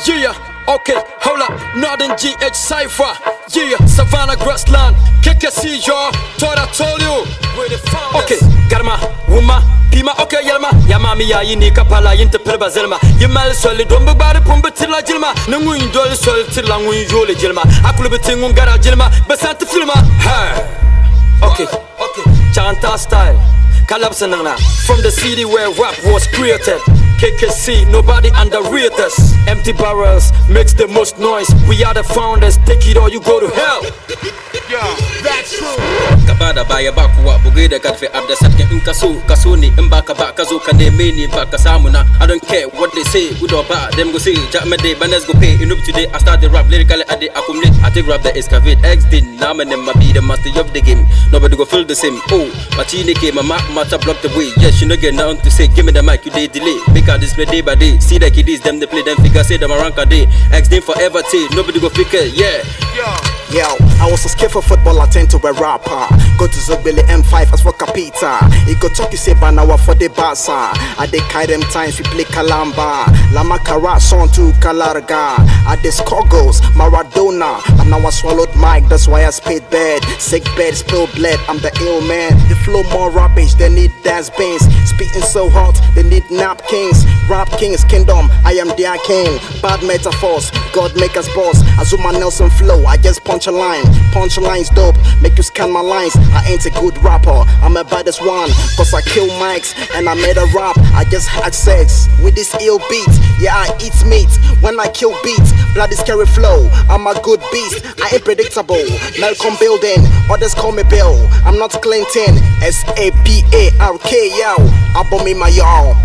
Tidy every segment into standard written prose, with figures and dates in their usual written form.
Yeah, okay, hold up, Northern GH Cypher. Yeah, Savannah Grassland, KKC, y'all. Thought I told you. Where the founders. Okay, Garma, Wuma, Pima, okay, Yelma. Yamami ya yini kapala yinte pelba zelma. Yimal soli dombe bari pumbe tila jilma. Nungu indol sol tila ngu yole jilma. Akulu betingu ngara jilma. Besante filma. Hey. Okay, Chanta style. Kalabsanana. From the city where rap was created. KKC, nobody underrate us. Empty barrels makes the most noise. We are the founders, take it or you go to hell. Yeah, that's true. Kabada baya bakuwa bugida kadfe abda satke inkasu kasuni imbaka bakazu kane mini baka samuna. I don't care what they say, good or bad, them go say Jamade banners go pay. Enough today I start the rap lyrically I dey accumulate. I take rap the excavate X din now my name be the master of the game. Nobody go feel the same. Oh, Machine came my matter block the way. Yes, you no get nothing to say. Give me the mic, you dey delay. Make a display day by day. See the kiddies, them they play, them figure say them a rank a day. X din forever tay. Nobody go figure, yeah. Yo, I was so scared for football, I tend to a rapper. Go to Zobele M5 as for Capita. He go talk you say banawa for the basa. I dey carry them times we play Kalamba. Lama Kara son to Kalarga. I dey score goals, Maradona. And now I swallowed mic, that's why I spit bad. Sick bed, spill blood, I'm the ill man. The flow more rubbish, they need dance bands. Spitting so hot, they need napkins. Rap king's kingdom, I am their king. Bad metaphors, God make us boss. Azuma Nelson flow, I just punch a line. Punchlines dope, make you scan my lines. I ain't a good rapper, I'm a baddest one. Cause I kill mics and I made a rap. I just had sex with this ill beat. Yeah, I eat meat when I kill beats. Blood is carry flow, I'm a good beast. I ain't predictable, Malcolm building. Others call me Bill, I'm not Clinton. SAPARK, yo, abo me my y'all.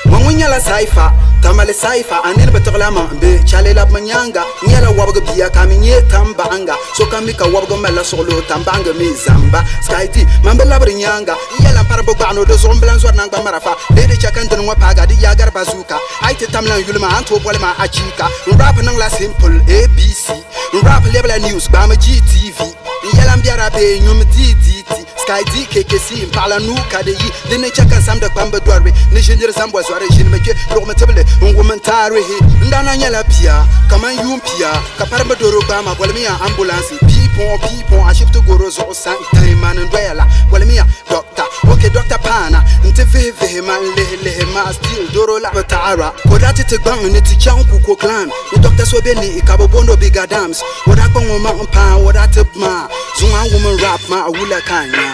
Mangunyala Saifa, Tamale Saifa, and Elbetolama, Be Chalela Manyanga, Niela Wabgabia, Kaminye Tambanga, so Kamika Wabgamela Solo, Tambanga, Mizamba, Skyty, Mambela Brinyanga, Yela Parabogano, the Zomblans or Nanga Marafa, Lady Chakantan Wapaga, the Yagar Bazooka, I take Tamla Yulma, Anto Polema Achika, Rapanangla Simple, ABC, Rap Level News, Bama GTV, Yelam Biarabe, Num DDT. Sky D, KKC, Impala Nuka, the nature Sam the Pamba Dwarry, Nation Zambwas, Rajin Make, Romatable, Woman Tari, Ndana Yala Pia, Kaman Yumpia, Kaparabadoro Bama, Walamia ambulance, people, I ship to Goros or Santa Man and Wella, Walamia, Doctor, okay, Dr. Pana, Ntefe, Veheman, Lehema, Steel, Doro Labatara, Kodati to Bang, Neti Chanku clan, the Doctor Sobeni, Kabobondo Bigger Dams, what I come on Mountain Pan, what I tip ma, Zuma woman rap, ma, Wula Kanya.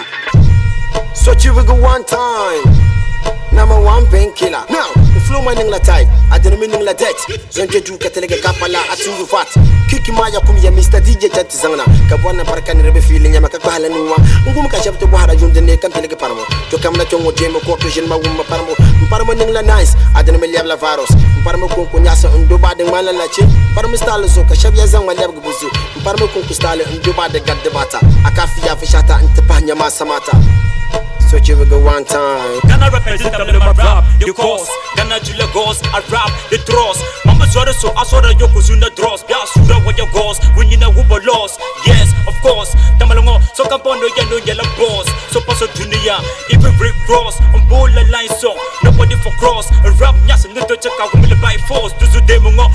So you will go one time. Number one painkiller. Now, the flow mining la tight. I didn't mean la debt. Zonke do Catalega Kapala at Sungu Fat. Kiki Maya Kumia, Mr. DJ Chatizana. Kabana Parakan Rebe feeling Yamakapalanua. Ungumka Chapter Wahara Jun the Neck and Telegaparamo. To come to Jamo Corporation Mawuma Paramo. Paramo Ningla Nice. I didn't mean Lavaros. Paramo Kunyasa and Duba de Malalachi. Paramistal Zoka Shabia Zanga Labuzu. Paramo Kunkustale and Duba de Gadebata. Akafia Fishata and Tepanya Masamata. So you will go one time. Gonna represent them in my rap, the cause. Gonna do the ghost, I rap, the dross. Mama Zora, so I saw the Yokozuna dross. Bia Sura, what your ghost, when you know who lost. Yes, of course. Tamalongo, so Campono, yellow boss. So Paso Junior, even Rick Cross. On board the line song, nobody for cross. A rap, yes, and little check out women by force. Do Demongo,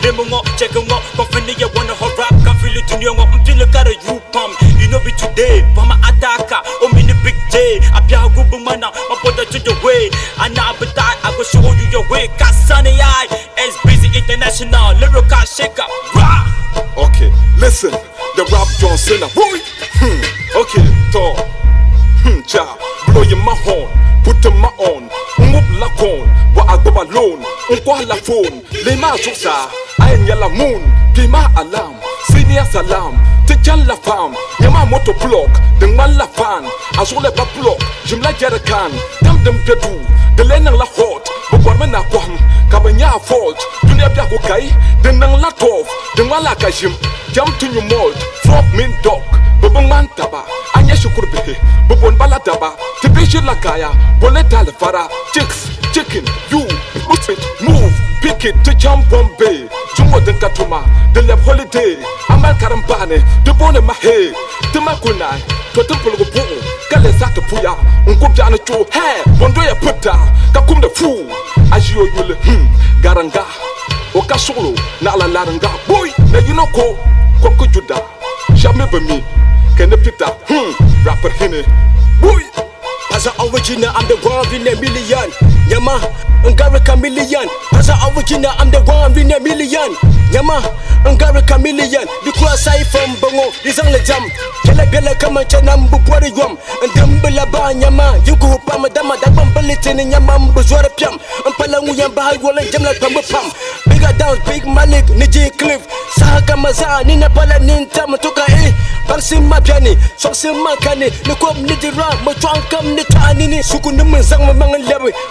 Demongo, check them up. Company, you wanna her rap, can't feel it in your up until you got a you pump. You know, be today, Pama Ataka, or mini big day. Apia Gubumana, my brother to the way. And now, but I will show you your way. Kasani I, S busy international, lyrical shaker. Rah! Okay, listen, the rap John Cena. Okay, talk. Ja, blow your my horn, put them my on. Move la con, what I go alone. Unqua la phone, Lema Josa, I am Yala Moon, Pima Alarm, Senior Salam. Tejan la femme, yama moto block, the man la fan, as well as a block, Jim la Jerakan, Dam dem Pedu, the Lenang la hot, but Warmana Quam, Cabanya fault, Dunia Biakokai, the Nang la Tov, the Malaka Jim, jump to your mold, frog min dog, Bobon Taba, Anya Shukurbe, Bobon Balataba, Tibisha Lakaya, Boleta Fara, chicks, chicken, you, move, pick kid to jump Bombay. Jungo de Katuma, the love holiday. Amal Karambane, the bone in my head. The Makunai, to Temple of Boom, Kalesata Puya, Unkubjana Cho, hair, Bondoya Puta, Kakum the fool. As you will, Garanga, Okasolo, Nala Laranga, boy, now you know ko, Konkujuda, Shameba me, Kenepita, rapper Henny, boy. As an original, I'm the one in a million. Yama, Ngarika million. As an original, I'm the one in a million. Yama, Ngarika million. Because I from Bongo, is on the jam. Bella come and Chanambu Porium. And Dumbella Yama, you go Pamadama, that Bambalitin in Yamam, Buzwara Piam, and Palanguyan Bahai Wall and Jamla Pambapam. Bigger down, Big Malik, Niji Cliff, Sahakamaza, Nina Palanin Tamatuka, Bansim Mapiani, Sosim Makani, Nukom Nidira, Matuankam Nitani, Sukunum Zang Mangan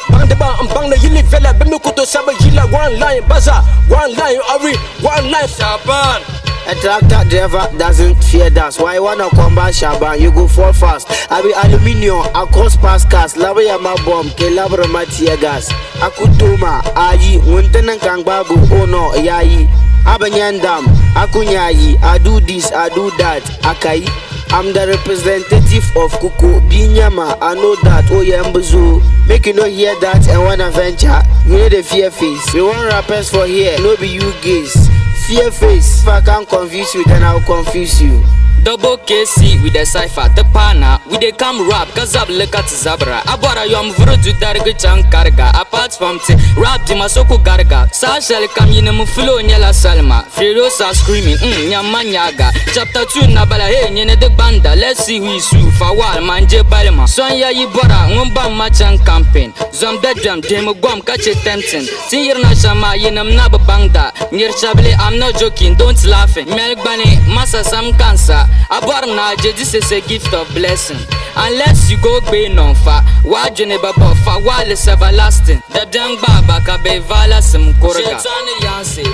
Bandaba and Bangla Yili Vela, Bemukuto Saba Yila, one line, Baza, one line, Ari, one line, Shaban. A tractor driver doesn't fear dust. Why wanna combat Shaban? You go fall fast. I be aluminium, across past cast, Labaya ma bomb, Kelabra Matia gas. Akutuma, Ayi, Wuntan Kangbago, oh no, Yayi. Abanyandam, Akunyayi, I do this, I do that, Akai. I'm the representative of Kuku, Binyama, I know that, oh Yambuzu. Make you not hear that and wanna venture. You need a fear face. We want rappers for here, no be you gays. Fear face. If I can't confuse you, then I'll confuse you. Double KC with the cipher, the pana, with the cam rap, Kazab Lekat Zabra, Abara Yom Vrudu Darga Chankarga, apart from the rap di Masoko Garga, Sasha Kamina Mufulo Nyala Salma, Firosa screaming, Yamanyaga, Chapter 2 Nabala, hey, Nyene de Banda, let's see who is who, Fawal, Manje Balma, Sonya Yibora, Mumba Machan campaign, Zom Dedram, Demogum, catch it tempting, Tinir Nashama, Yenam Naba Bangda, Near Chabli, I'm not joking, don't laughing, Melk Bani, Massa Sam Cancer. Abarna, this is a gift of blessing. Unless you go be non fa, wajene baba fa wale everlasting. The dang baba kabe vala sem korga.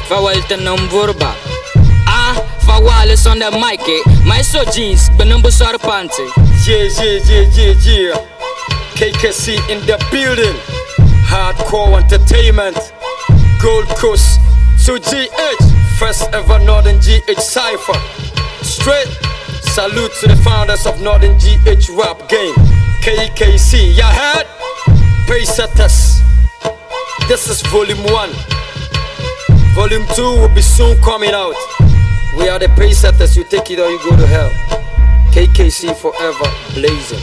Fa walte numburba. Ah, fa wale on the mic, my so jeans, benumbu sarpante. Yeah. KKC in the building. Hardcore entertainment. Gold Coast. So GH, first ever Northern GH Cypher. Straight salute to the founders of Northern GH rap game, KKC. Ya heard? Pacesetters. This is volume 1. Volume 2 will be soon coming out. We are the Pacesetters. You take it or you go to hell. KKC forever blazing.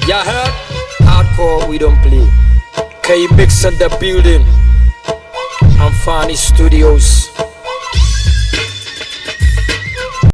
Ya heard? Hardcore we don't play. K-Mix in the building. Amfani Studios.